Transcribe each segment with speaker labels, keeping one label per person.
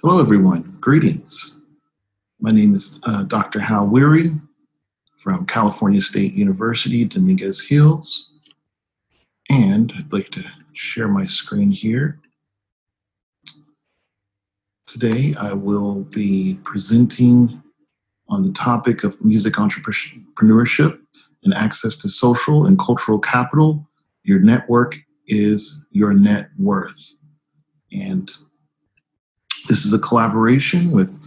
Speaker 1: Hello, everyone. Greetings. My name is Dr. Hal Weary from California State University, Dominguez Hills. And I'd like to share my screen here. Today, I will be presenting on the topic of music entrepreneurship and access to social and cultural capital. Your network is your net worth. And this is a collaboration with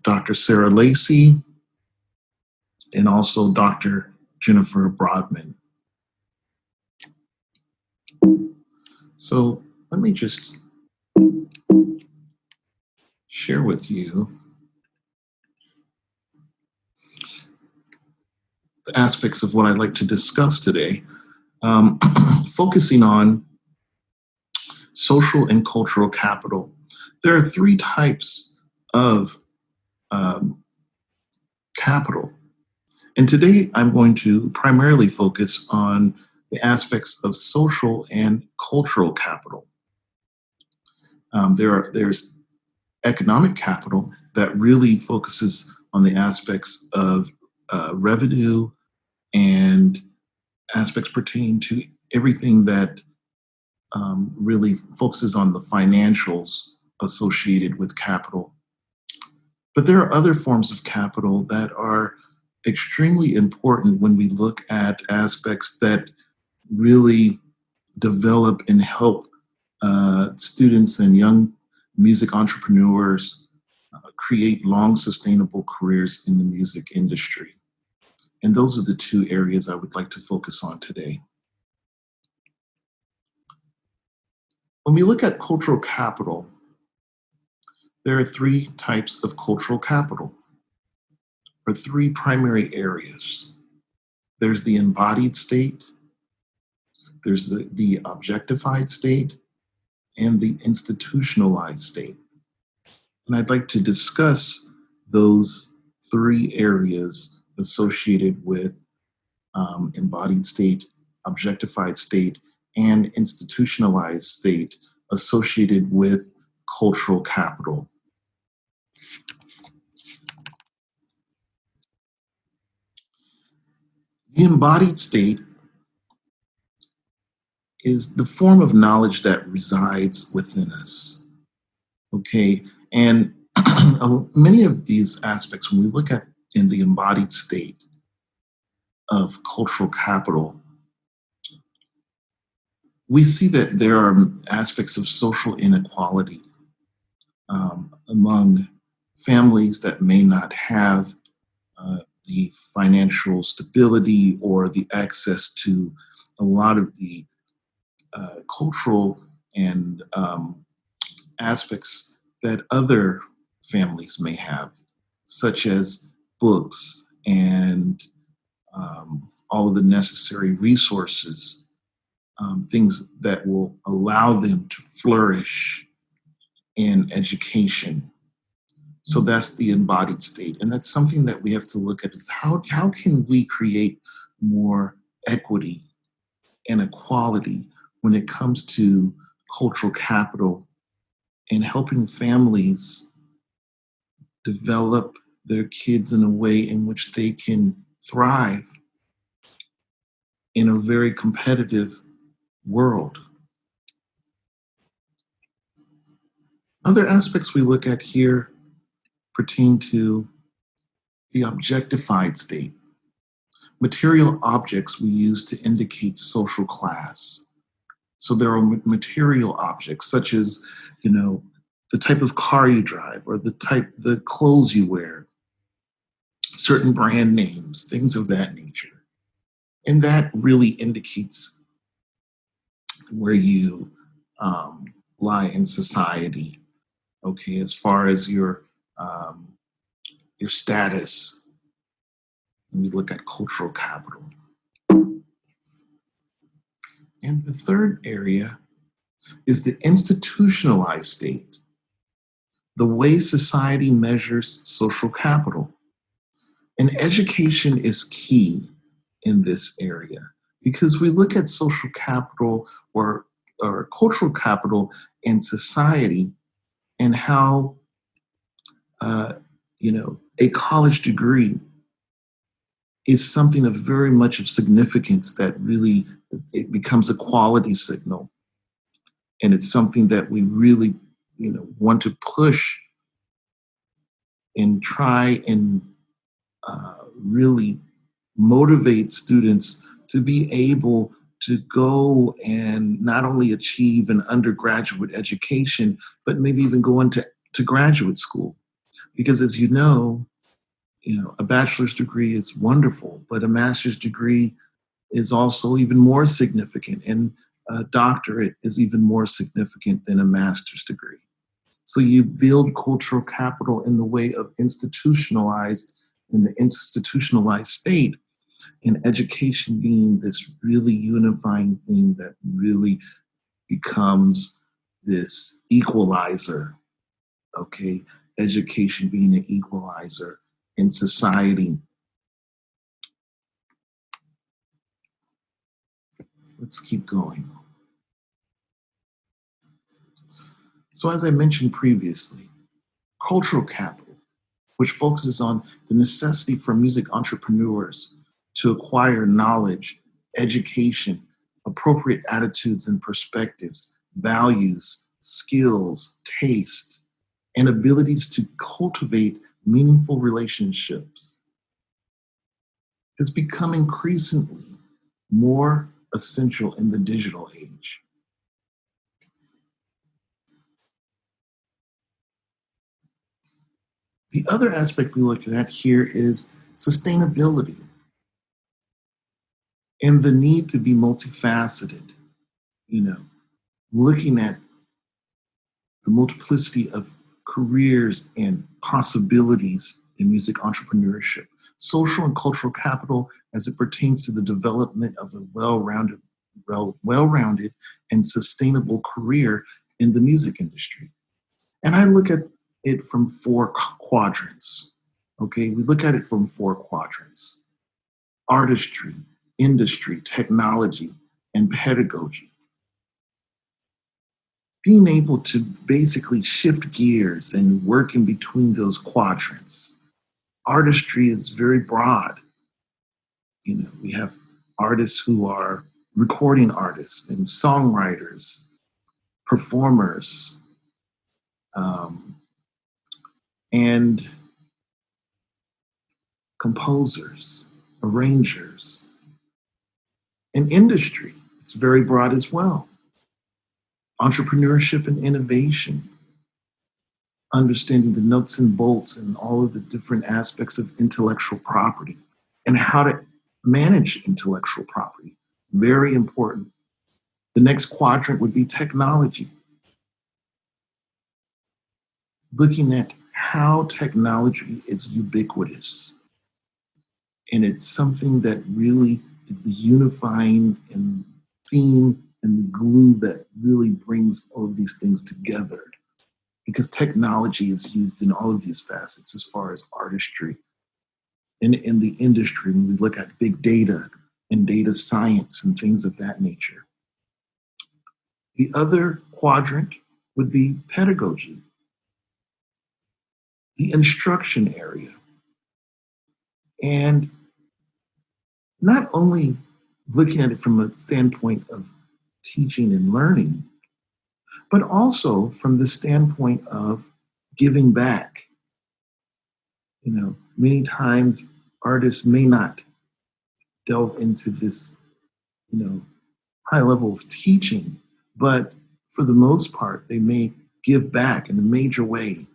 Speaker 1: Dr. Sarah Lacey and also Dr. Jennifer Broadman. So let me just share with you the aspects of what I'd like to discuss today, focusing on social and cultural capital. There are three types of capital. And today I'm going to primarily focus on the aspects of social and cultural capital. There's economic capital that really focuses on the aspects of revenue and aspects pertaining to everything that really focuses on the financials associated with capital. But there are other forms of capital that are extremely important when we look at aspects that really develop and help students and young music entrepreneurs create long, sustainable careers in the music industry. And those are the two areas I would like to focus on today. When we look at cultural capital, there are three types of cultural capital, or three primary areas. There's the embodied state, there's the objectified state, and the institutionalized state. And I'd like to discuss those three areas associated with embodied state, objectified state, and institutionalized state associated with cultural capital. The embodied state is the form of knowledge that resides within us. Okay, and many of these aspects, when we look at in the embodied state of cultural capital, we see that there are aspects of social inequality among families that may not have the financial stability or the access to a lot of the cultural and aspects that other families may have, such as books and all of the necessary resources, things that will allow them to flourish in education. So that's the embodied state. And that's something that we have to look at is how can we create more equity and equality when it comes to cultural capital and helping families develop their kids in a way in which they can thrive in a very competitive world. Other aspects we look at here pertain to the objectified state. Material objects we use to indicate social class. So there are material objects such as, the type of car you drive or the clothes you wear, certain brand names, things of that nature. And that really indicates where you lie in society, okay, as far as your status. When we look at cultural capital. And the third area is the institutionalized state, the way society measures social capital. And education is key in this area because we look at social capital or cultural capital in society and how uh, a college degree is something of very much of significance that really it becomes a quality signal, and it's something that we really want to push and try and really motivate students to be able to go and not only achieve an undergraduate education, but maybe even go into graduate school. Because as a bachelor's degree is wonderful, but a master's degree is also even more significant, and a doctorate is even more significant than a master's degree. So you build cultural capital in the way of in the institutionalized state, and education being this really unifying thing that really becomes this equalizer, okay? Education being an equalizer in society. Let's keep going. So as I mentioned previously, cultural capital, which focuses on the necessity for music entrepreneurs to acquire knowledge, education, appropriate attitudes and perspectives, values, skills, taste, and abilities to cultivate meaningful relationships, has become increasingly more essential in the digital age. The other aspect we look at here is sustainability and the need to be multifaceted, you know, looking at the multiplicity of careers and possibilities in music entrepreneurship, social and cultural capital as it pertains to the development of a well-rounded and sustainable career in the music industry. And I look at it from four quadrants. Okay, we look at it from four quadrants: artistry, industry, technology, and pedagogy. Being able to basically shift gears and work in between those quadrants. Artistry is very broad. We have artists who are recording artists and songwriters, performers, um, and composers, arrangers. And industry, it's very broad as well. Entrepreneurship and innovation, understanding the nuts and bolts and all of the different aspects of intellectual property and how to manage intellectual property. Very important. The next quadrant would be technology, looking at how technology is ubiquitous. And it's something that really is the unifying and theme and the glue that really brings all of these things together. Because technology is used in all of these facets as far as artistry. In the industry, when we look at big data and data science and things of that nature. The other quadrant would be pedagogy, the instruction area. And not only looking at it from a standpoint of teaching and learning, but also from the standpoint of giving back. Many times artists may not delve into this, high level of teaching, but for the most part, they may give back in a major way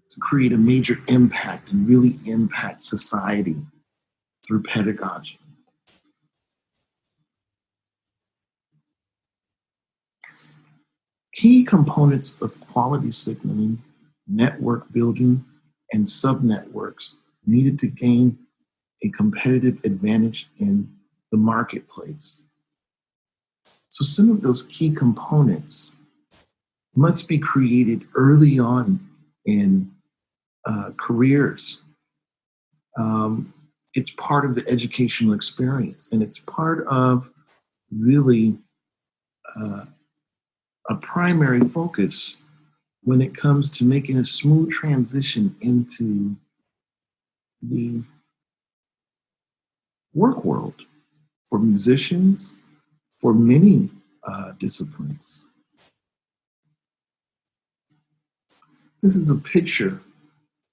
Speaker 1: to create a major impact and really impact society through pedagogy. Key components of quality signaling, network building, and subnetworks needed to gain a competitive advantage in the marketplace. So some of those key components must be created early on in careers. It's part of the educational experience, and it's part of really a primary focus when it comes to making a smooth transition into the work world for musicians, for many disciplines. This is a picture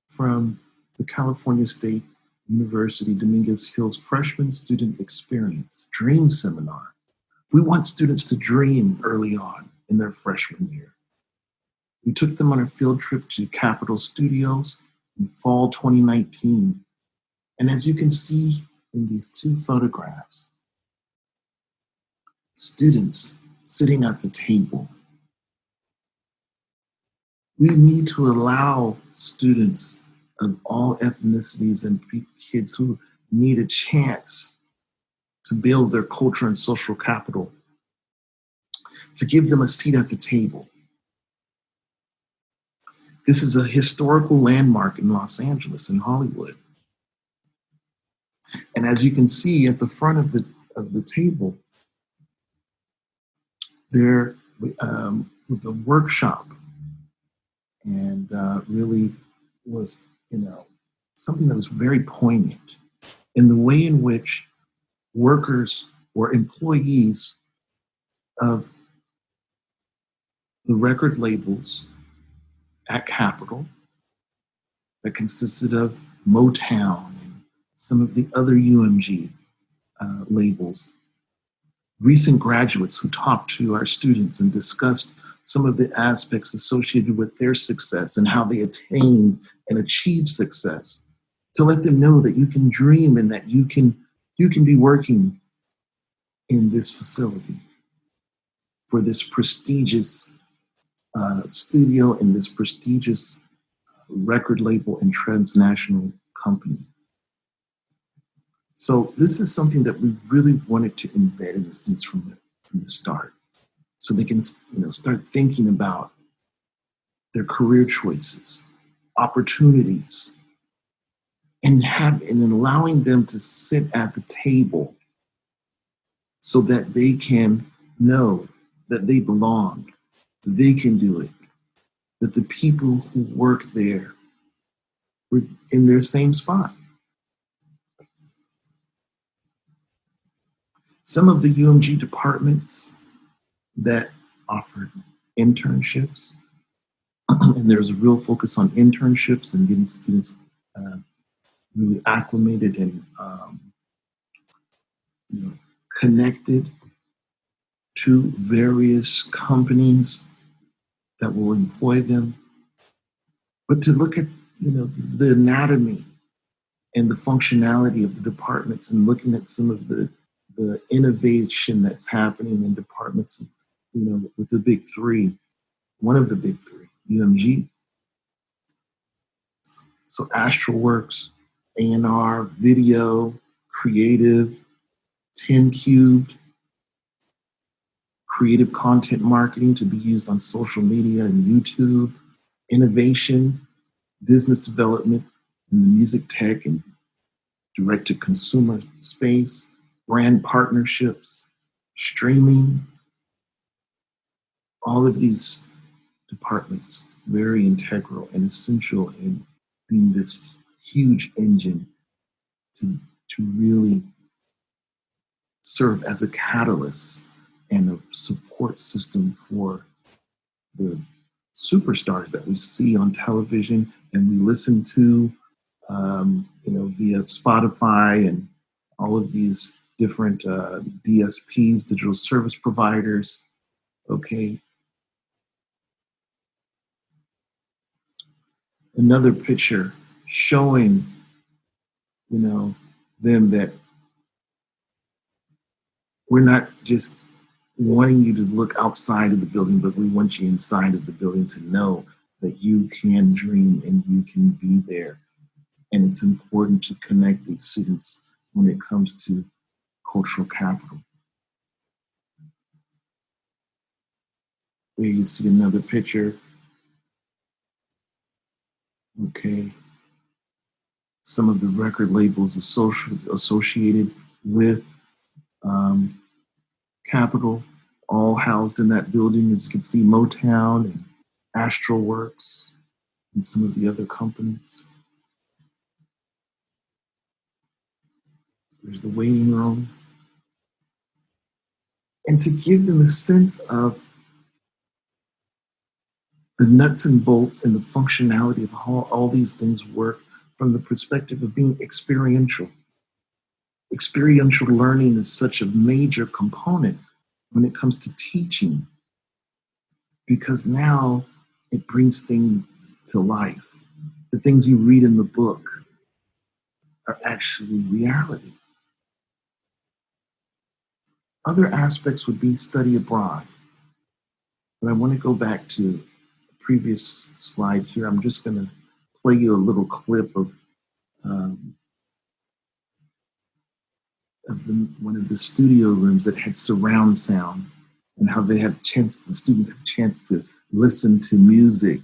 Speaker 1: from the California State University Dominguez Hills Freshman Student Experience Dream Seminar. We want students to dream early on in their freshman year. We took them on a field trip to Capitol Studios in fall 2019. And as you can see in these two photographs, students sitting at the table. We need to allow students of all ethnicities and kids who need a chance to build their culture and social capital, to give them a seat at the table. This is a historical landmark in Los Angeles, in Hollywood. And as you can see at the front of the table, there was a workshop, and really was, something that was very poignant in the way in which workers or employees of the record labels at Capitol that consisted of Motown and some of the other UMG labels, recent graduates who talked to our students and discussed some of the aspects associated with their success and how they attained and achieved success, to let them know that you can dream and that you can be working in this facility for this prestigious studio and this prestigious record label and transnational company. So this is something that we really wanted to embed in the students from the start, so they can start thinking about their career choices, opportunities, and allowing them to sit at the table so that they can know that they belong, that they can do it, that the people who work there were in their same spot. Some of the UMG departments that offered internships, and there's a real focus on internships and getting students really acclimated and connected to various companies that will employ them. But to look at the anatomy and the functionality of the departments, and looking at some of the innovation that's happening in departments, with the big three, one of the big three, UMG. So Astralworks, A&R, video, creative, 10 Cubed, creative content marketing to be used on social media and YouTube, innovation, business development in the music tech and direct-to-consumer space, brand partnerships, streaming, all of these departments very integral and essential in being this huge engine to really serve as a catalyst and a support system for the superstars that we see on television and we listen to, via Spotify and all of these different DSPs, digital service providers. Okay. Another picture showing, them that we're not just wanting you to look outside of the building, but we want you inside of the building to know that you can dream and you can be there. And it's important to connect these students when it comes to cultural capital. There you see another picture. Okay. Some of the record labels associated with Capitol, all housed in that building. As you can see, Motown and Astralworks, and some of the other companies. There's the waiting room. And to give them a sense of the nuts and bolts and the functionality of how all these things work from the perspective of being experiential. Experiential learning is such a major component when it comes to teaching, because now it brings things to life. The things you read in the book are actually reality. Other aspects would be study abroad. But I want to go back to the previous slide here. I'm just going to play you a little clip of one of the studio rooms that had surround sound, and how they have the students have a chance to listen to music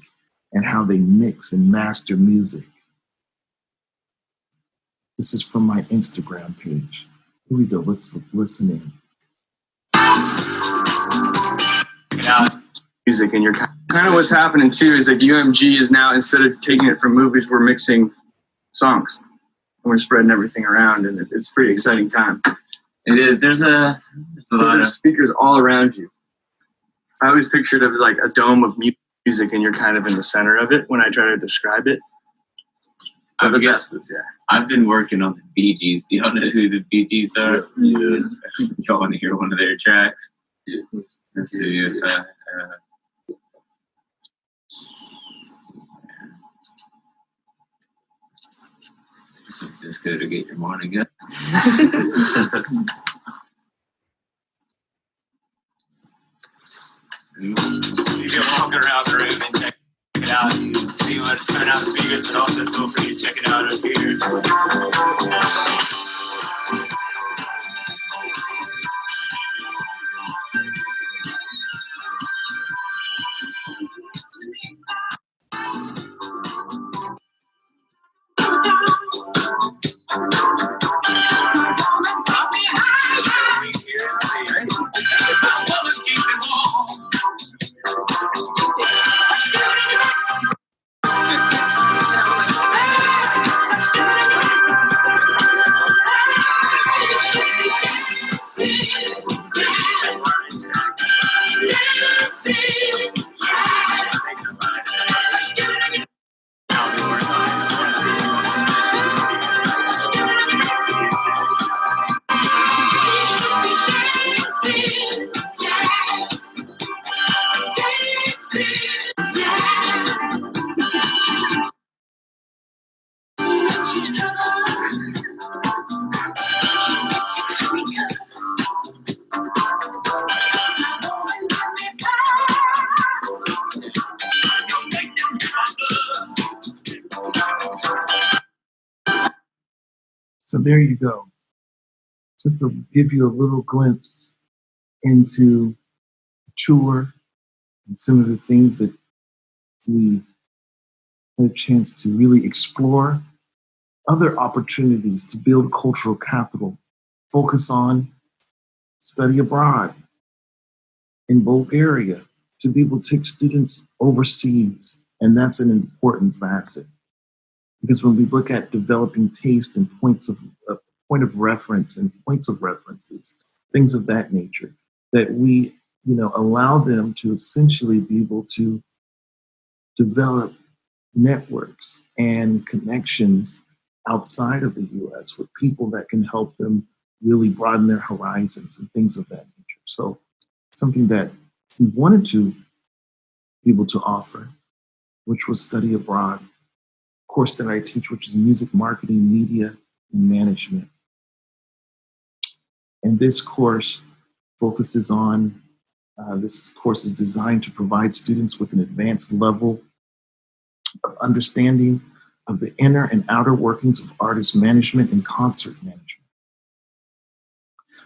Speaker 1: and how they mix and master music. This is from my Instagram page. Here we go. Let's listen in.
Speaker 2: Music, and you're kind of what's happening too is like UMG is now, instead of taking it from movies, we're mixing songs and we're spreading everything around, and it's a pretty exciting time.
Speaker 3: It is. There's a lot of
Speaker 2: speakers all around you. I always pictured it as like a dome of music, and you're kind of in the center of it when I try to describe it.
Speaker 3: I've been working on the Bee Gees. Do y'all know who the Bee Gees are? Yeah. Y'all want to hear one of their tracks? Yeah. Let's see if just go to get your morning up. You can walk around the room and check it out. You can see what's coming out of speakers, but also feel free to check it out up here.
Speaker 1: So there you go. Just to give you a little glimpse into the tour and some of the things that we had a chance to really explore. Other opportunities to build cultural capital, focus on study abroad in Bulgaria, to be able to take students overseas. And that's an important facet. Because when we look at developing taste and point of reference and points of references, things of that nature, that we, allow them to essentially be able to develop networks and connections outside of the U.S. with people that can help them really broaden their horizons and things of that nature. So something that we wanted to be able to offer, which was study abroad. Course that I teach, which is music marketing, media, and management. And this course focuses on, this course is designed to provide students with an advanced level of understanding of the inner and outer workings of artist management and concert management,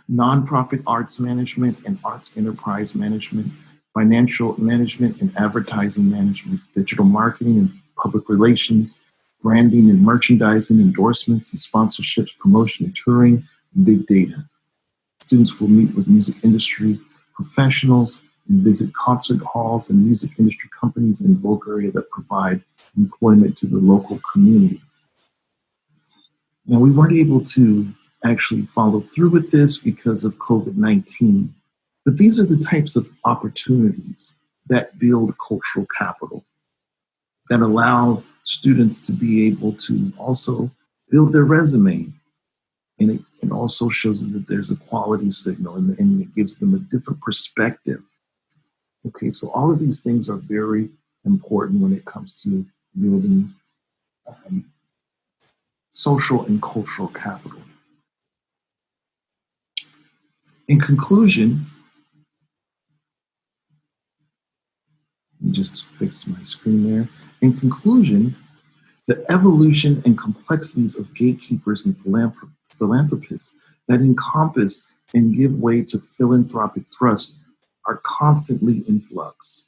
Speaker 1: nonprofit arts management and arts enterprise management, financial management and advertising management, digital marketing and public relations, branding and merchandising, endorsements and sponsorships, promotion and touring, and big data. Students will meet with music industry professionals and visit concert halls and music industry companies in the local area that provide employment to the local community. Now, we weren't able to actually follow through with this because of COVID-19, but these are the types of opportunities that build cultural capital, that allow students to be able to also build their resume. And it also shows them that there's a quality signal, and it gives them a different perspective. Okay, so all of these things are very important when it comes to building social and cultural capital. In conclusion, let me just fix my screen there. In conclusion, the evolution and complexities of gatekeepers and philanthropists that encompass and give way to philanthropic thrust are constantly in flux.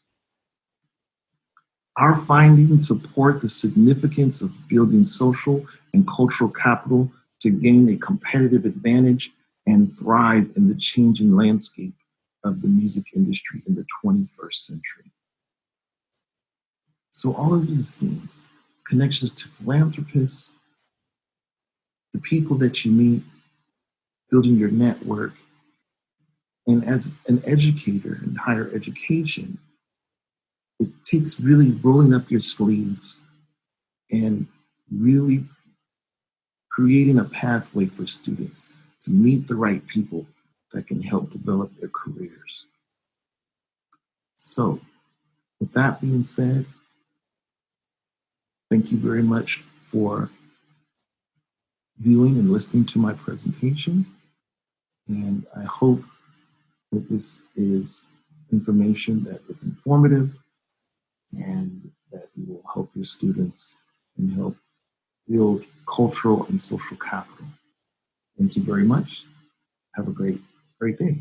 Speaker 1: Our findings support the significance of building social and cultural capital to gain a competitive advantage and thrive in the changing landscape of the music industry in the 21st century. So all of these things, connections to philanthropists, the people that you meet, building your network, and as an educator in higher education, it takes really rolling up your sleeves and really creating a pathway for students to meet the right people that can help develop their careers. So, with that being said, thank you very much for viewing and listening to my presentation. And I hope that this is information that is informative and that it will help your students and help build cultural and social capital. Thank you very much. Have a great day.